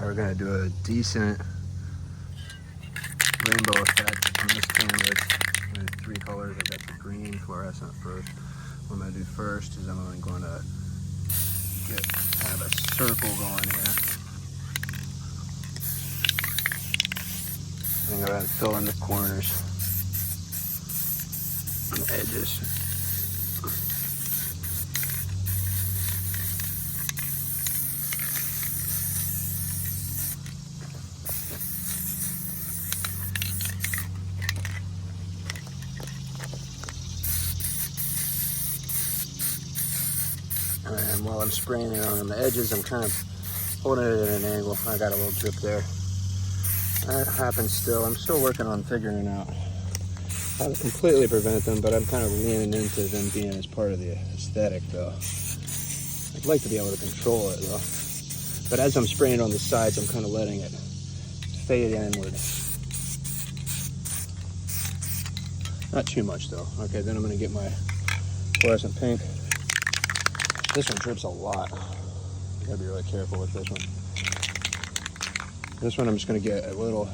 we're gonna do a decent rainbow effect on this canvas with 3 colors. I got the green fluorescent first. What I'm gonna do first is I'm only going to get kind of a circle going here. I'm gonna go ahead and fill in the corners and the edges. And while I'm spraying it on the edges, I'm kind of holding it at an angle. I got a little drip there. That happens still. I'm still working on figuring it out how to completely prevent them, but I'm kind of leaning into them being as part of the aesthetic though. I'd like to be able to control it though. But as I'm spraying on the sides, I'm kind of letting it fade inward. Not too much though. Okay, then I'm gonna get my fluorescent pink. This one drips a lot. Gotta be really careful with this one. This one I'm just gonna get a little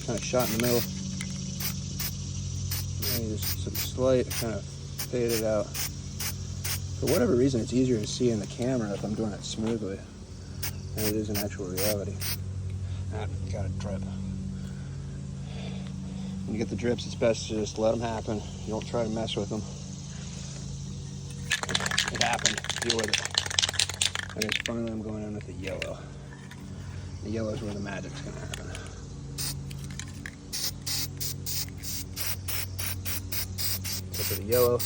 kind of shot in the middle. And just some slight kind of fade it out. For whatever reason, it's easier to see in the camera if I'm doing it smoothly than it is in actual reality. Ah, got a drip. When you get the drips, it's best to just let them happen. You don't try to mess with them. It happened, deal with it. I guess finally I'm going in with the yellow. The yellow is where the magic's gonna happen. So for the yellow,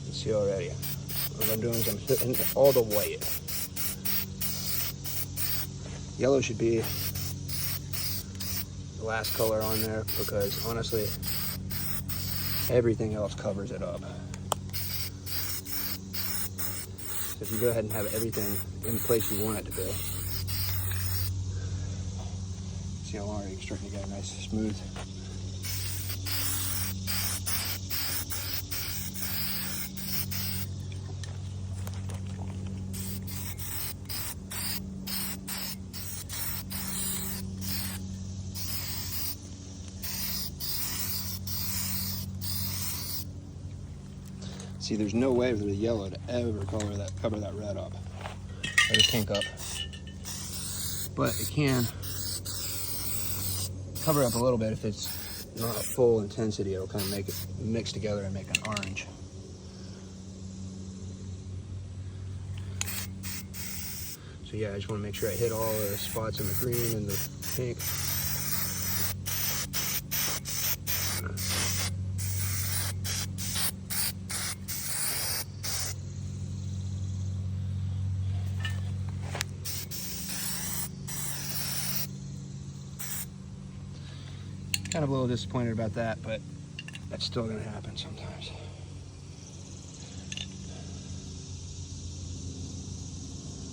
you see already, what I'm doing is I'm hitting all the white. Yellow should be the last color on there because honestly, everything else covers it up. So if you go ahead and have everything in the place you want it to be, see how already starting to get a nice smooth. See, there's no way for the yellow to ever cover that red up, or the pink up. But it can cover up a little bit if it's not a full intensity. It'll kind of make it mix together and make an orange. So yeah, I just want to make sure I hit all the spots in the green and the pink. Kind of a little disappointed about that, but that's still going to happen sometimes.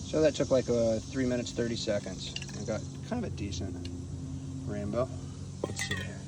So that took like 3 minutes, 30 seconds. I got kind of a decent rainbow. Let's see here.